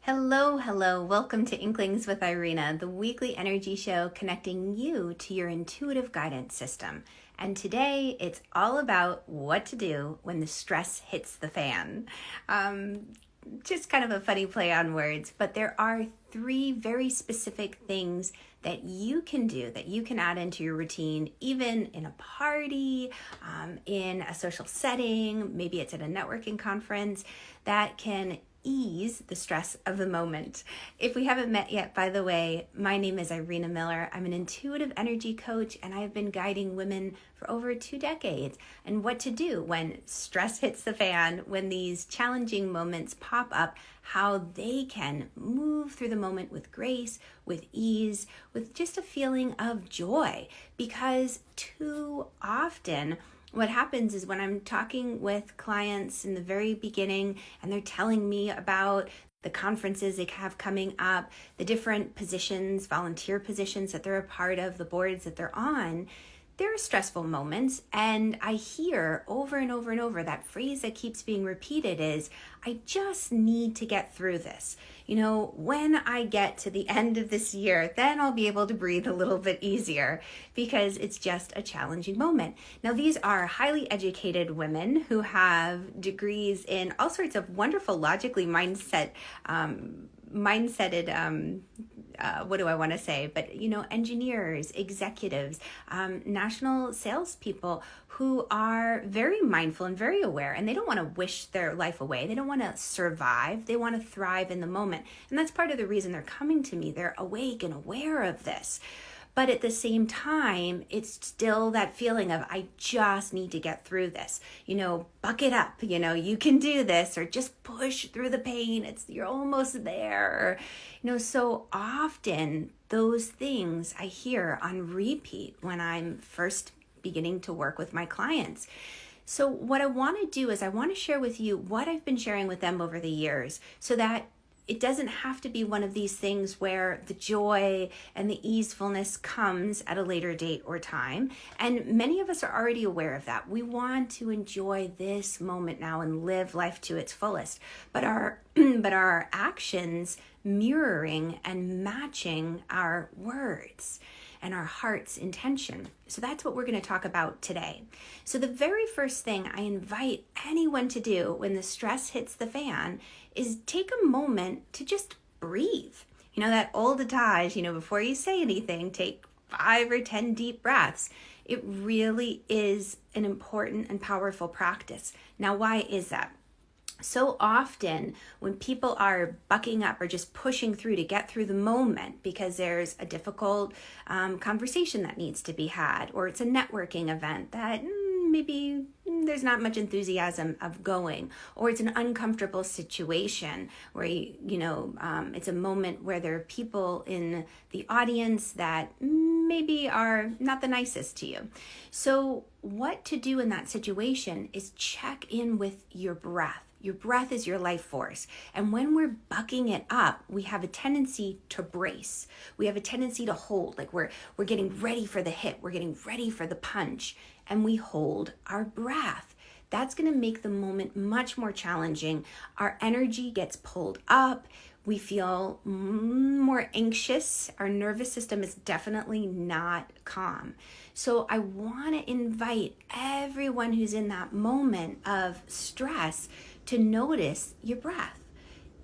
Hello, hello. Welcome to Inklings with Irina, the weekly energy show connecting you to your intuitive guidance system. And today it's all about what to do when the stress hits the fan. Just kind of a funny play on words, but there are three very specific things that you can do, that you can add into your routine, even in a party, in a social setting, maybe it's at a networking conference, that can ease the stress of the moment. If we haven't met yet, by the way, my name is Irina Miller. I'm an intuitive energy coach, and I've been guiding women for over 2 decades and what to do when stress hits the fan, when these challenging moments pop up, how they can move through the moment with grace, with ease, with just a feeling of joy. Because too often, what happens is when I'm talking with clients in the very beginning and they're telling me about the conferences they have coming up, the different positions, volunteer positions that they're a part of, the boards that they're on, there are stressful moments, and I hear over and over and over that phrase that keeps being repeated is, I just need to get through this. You know, when I get to the end of this year, then I'll be able to breathe a little bit easier because it's just a challenging moment. Now, these are highly educated women who have degrees in all sorts of wonderful, logically mindseted, what do I want to say? But, engineers, executives, national salespeople who are very mindful and very aware, and they don't want to wish their life away. They don't want to survive. They want to thrive in the moment. And that's part of the reason they're coming to me. They're awake and aware of this. But at the same time, it's still that feeling of, I just need to get through this. Buck it up, you can do this, or just push through the pain. You're almost there. So often those things I hear on repeat when I'm first beginning to work with my clients. So what I want to do is I want to share with you what I've been sharing with them over the years so that it doesn't have to be one of these things where the joy and the easefulness comes at a later date or time. And many of us are already aware of that. We want to enjoy this moment now and live life to its fullest. But our actions mirroring and matching our words and our heart's intention. So that's what we're going to talk about today. So the very first thing I invite anyone to do when the stress hits the fan is take a moment to just breathe. That old adage, before you say anything, take 5 or 10 deep breaths. It really is an important and powerful practice. Now, why is that? So often when people are bucking up or just pushing through to get through the moment because there's a difficult conversation that needs to be had, or it's a networking event that maybe there's not much enthusiasm of going, or it's an uncomfortable situation where, it's a moment where there are people in the audience that maybe are not the nicest to you. So what to do in that situation is check in with your breath. Your breath is your life force. And when we're bucking it up, we have a tendency to brace. We have a tendency to hold, like we're getting ready for the hit. We're getting ready for the punch. And we hold our breath. That's going to make the moment much more challenging. Our energy gets pulled up. We feel more anxious. Our nervous system is definitely not calm. So I want to invite everyone who's in that moment of stress to notice your breath.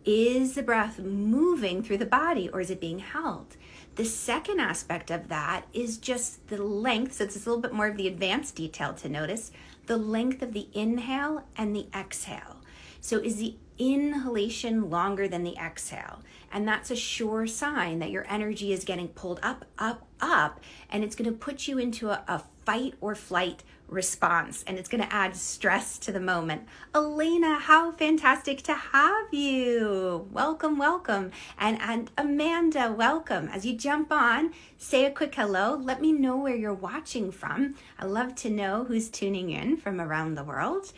Is the breath moving through the body, or is it being held? The second aspect of that is just the length. So it's a little bit more of the advanced detail to notice. The length of the inhale and the exhale. So is the inhalation longer than the exhale? And that's a sure sign that your energy is getting pulled up, up, up, and it's going to put you into a fight or flight response, and it's going to add stress to the moment. Elena, how fantastic to have you. Welcome, welcome. And Amanda, welcome. As you jump on, say a quick hello. Let me know where you're watching from. I love to know who's tuning in from around the world.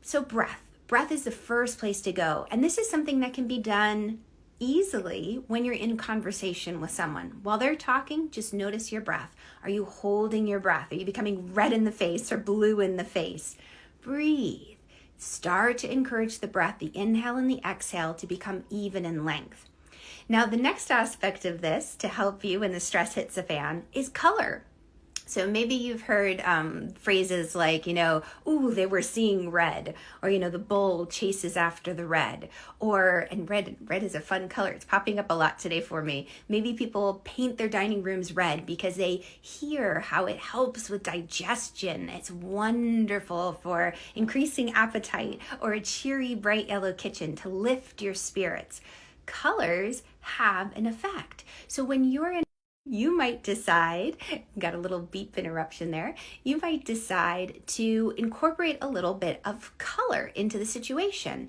So breath. Breath is the first place to go. And this is something that can be done easily when you're in conversation with someone. While they're talking, just notice your breath. Are you holding your breath? Are you becoming red in the face or blue in the face? Breathe. Start to encourage the breath, the inhale and the exhale, to become even in length. Now, the next aspect of this to help you when the stress hits the fan is color. So maybe you've heard phrases like, ooh, they were seeing red, or, the bull chases after the red, and red is a fun color. It's popping up a lot today for me. Maybe people paint their dining rooms red because they hear how it helps with digestion. It's wonderful for increasing appetite, or a cheery, bright yellow kitchen to lift your spirits. Colors have an effect. So when you might decide, got a little beep interruption there, you might decide to incorporate a little bit of color into the situation.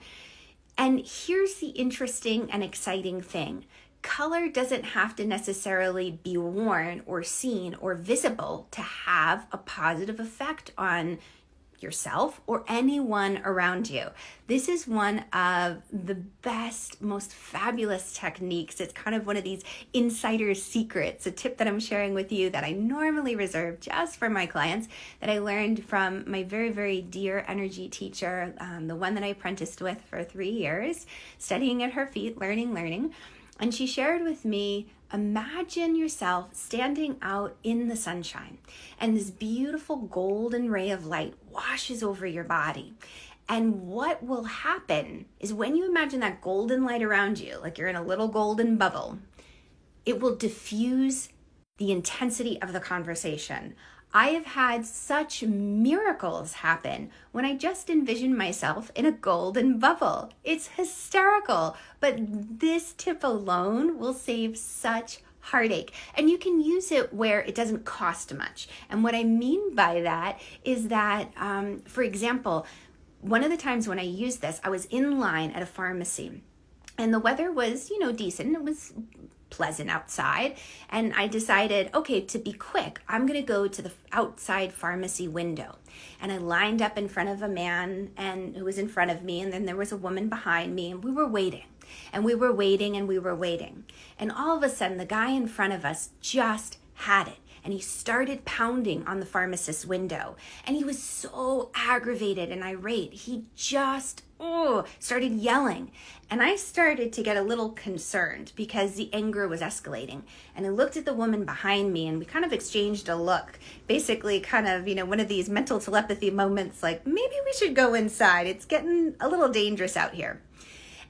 And here's the interesting and exciting thing. Color doesn't have to necessarily be worn or seen or visible to have a positive effect on yourself or anyone around you. This is one of the best, most fabulous techniques. It's kind of one of these insider secrets, a tip that I'm sharing with you that I normally reserve just for my clients, that I learned from my very, very dear energy teacher, the one that I apprenticed with for 3 years, studying at her feet, learning. And she shared with me, imagine yourself standing out in the sunshine, and this beautiful golden ray of light washes over your body. And what will happen is when you imagine that golden light around you, like you're in a little golden bubble, it will diffuse the intensity of the conversation. I have had such miracles happen when I just envision myself in a golden bubble. It's hysterical, but this tip alone will save such heartache. And you can use it where it doesn't cost much. And what I mean by that is that, for example, one of the times when I used this, I was in line at a pharmacy, and the weather was, decent. It was pleasant outside, and I decided, okay, to be quick, I'm gonna go to the outside pharmacy window. And I lined up in front of a man who was in front of me, and then there was a woman behind me, and we were waiting. And we were waiting, and we were waiting. And all of a sudden, the guy in front of us just had it. And he started pounding on the pharmacist's window. And he was so aggravated and irate. He just started yelling. And I started to get a little concerned because the anger was escalating. And I looked at the woman behind me, and we kind of exchanged a look. Basically kind of, one of these mental telepathy moments, like, maybe we should go inside. It's getting a little dangerous out here.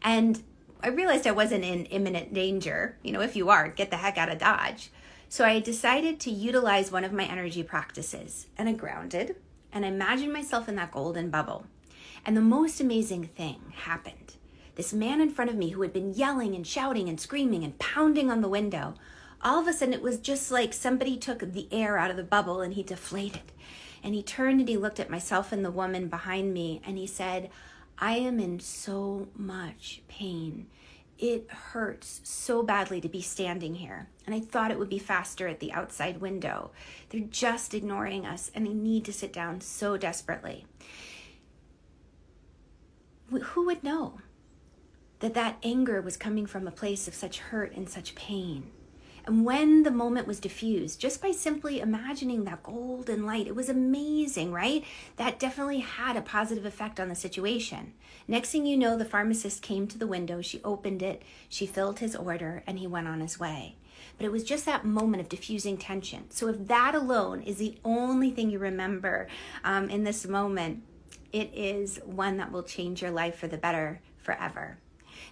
And I realized I wasn't in imminent danger. If you are, get the heck out of Dodge. So I decided to utilize one of my energy practices, and I grounded and I imagined myself in that golden bubble. And the most amazing thing happened. This man in front of me, who had been yelling and shouting and screaming and pounding on the window, all of a sudden it was just like somebody took the air out of the bubble and he deflated. And he turned and he looked at myself and the woman behind me, and he said, I am in so much pain. It hurts so badly to be standing here. And I thought it would be faster at the outside window. They're just ignoring us, and they need to sit down so desperately. Who would know that anger was coming from a place of such hurt and such pain? And when the moment was diffused, just by simply imagining that golden light, it was amazing, right? That definitely had a positive effect on the situation. Next thing you know, the pharmacist came to the window, she opened it, she filled his order, and he went on his way. But it was just that moment of diffusing tension. So if that alone is the only thing you remember in this moment, it is one that will change your life for the better forever.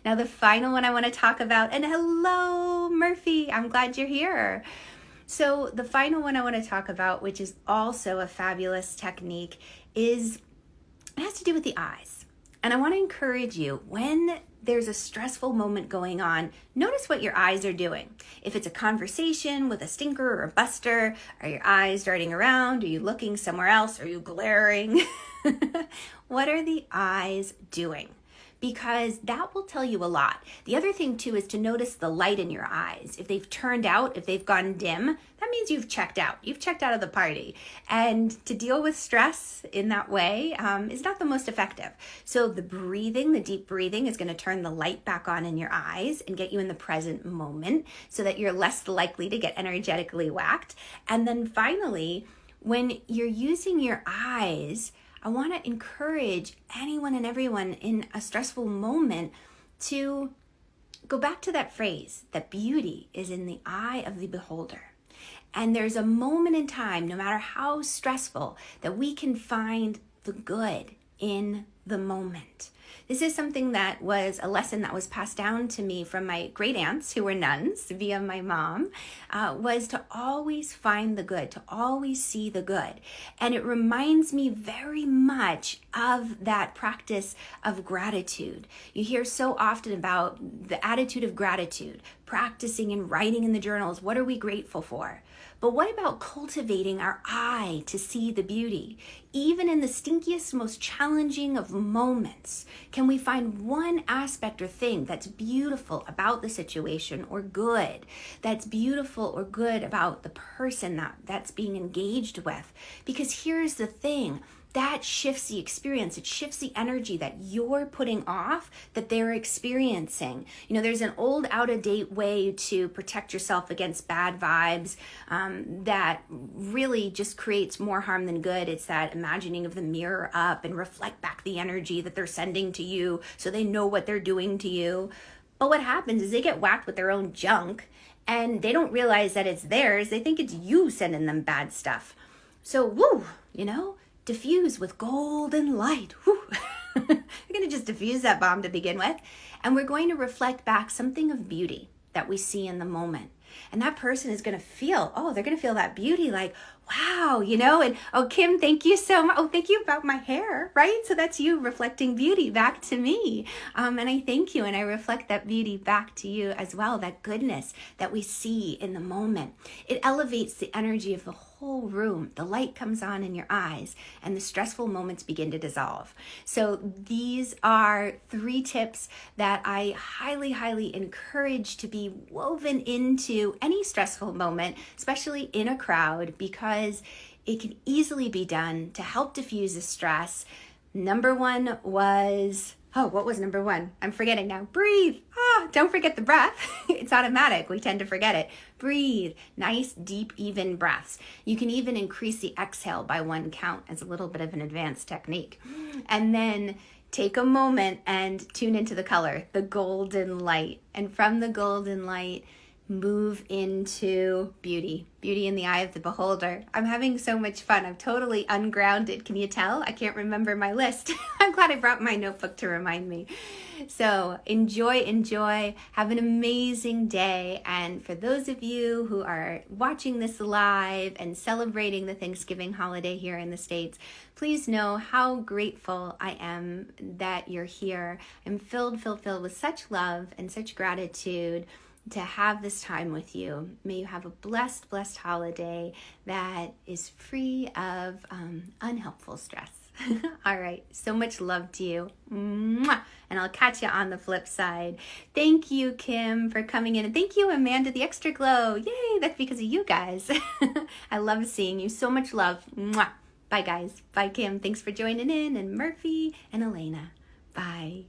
Now, the final one I want to talk about, and hello, Murphy, I'm glad you're here. So the final one I want to talk about, which is also a fabulous technique, it has to do with the eyes. And I want to encourage you, when there's a stressful moment going on, notice what your eyes are doing. If it's a conversation with a stinker or a buster, are your eyes darting around? Are you looking somewhere else? Are you glaring? What are the eyes doing? Because that will tell you a lot. The other thing too is to notice the light in your eyes. If they've turned out, if they've gone dim, that means you've checked out. You've checked out of the party. And to deal with stress in that way is not the most effective. So the breathing, the deep breathing, is going to turn the light back on in your eyes and get you in the present moment so that you're less likely to get energetically whacked. And then finally, when you're using your eyes, I want to encourage anyone and everyone in a stressful moment to go back to that phrase that beauty is in the eye of the beholder. And there's a moment in time, no matter how stressful, that we can find the good in the moment. This is something that was a lesson that was passed down to me from my great aunts who were nuns via my mom, was to always find the good, to always see the good. And it reminds me very much of that practice of gratitude. You hear so often about the attitude of gratitude, practicing and writing in the journals. What are we grateful for? But what about cultivating our eye to see the beauty? Even in the stinkiest, most challenging of moments, can we find one aspect or thing that's beautiful about the situation or good, that's beautiful or good about the person that's being engaged with? Because here's the thing, that shifts the experience. It shifts the energy that you're putting off that they're experiencing. You know, there's an old out-of-date way to protect yourself against bad vibes that really just creates more harm than good. It's that imagining of the mirror up and reflect back the energy that they're sending to you so they know what they're doing to you. But what happens is they get whacked with their own junk and they don't realize that it's theirs. They think it's you sending them bad stuff. So, diffuse with golden light. We're going to just diffuse that bomb to begin with. And we're going to reflect back something of beauty that we see in the moment. And that person is going to feel, they're going to feel that beauty like, wow, and Kim, thank you so much. Thank you about my hair, right? So that's you reflecting beauty back to me. And I thank you. And I reflect that beauty back to you as well, that goodness that we see in the moment. It elevates the energy of the whole room. The light comes on in your eyes and the stressful moments begin to dissolve. So these are 3 tips that I highly, highly encourage to be woven into any stressful moment, especially in a crowd, because it can easily be done to help diffuse the stress. Number 1 was, what was number 1? I'm forgetting now. Breathe. Don't forget the breath. It's automatic. We tend to forget it. Breathe. Nice, deep, even breaths. You can even increase the exhale by 1 count as a little bit of an advanced technique. And then take a moment and tune into the color, the golden light. And from the golden light, move into beauty in the eye of the beholder. I'm having so much fun. I'm totally ungrounded. Can you tell? I can't remember my list. I'm glad I brought my notebook to remind me. So enjoy. Have an amazing day. And for those of you who are watching this live and celebrating the Thanksgiving holiday here in the States, please know how grateful I am that you're here. I'm filled with such love and such gratitude to have this time with you. May you have a blessed holiday that is free of unhelpful stress. All right, so much love to you. Mwah! And I'll catch you on the flip side. Thank you, Kim, for coming in. And thank you, Amanda, the Extra Glow. Yay, that's because of you guys. I love seeing you. So much love. Mwah! Bye, guys. Bye, Kim. Thanks for joining in. And Murphy and Elena. Bye.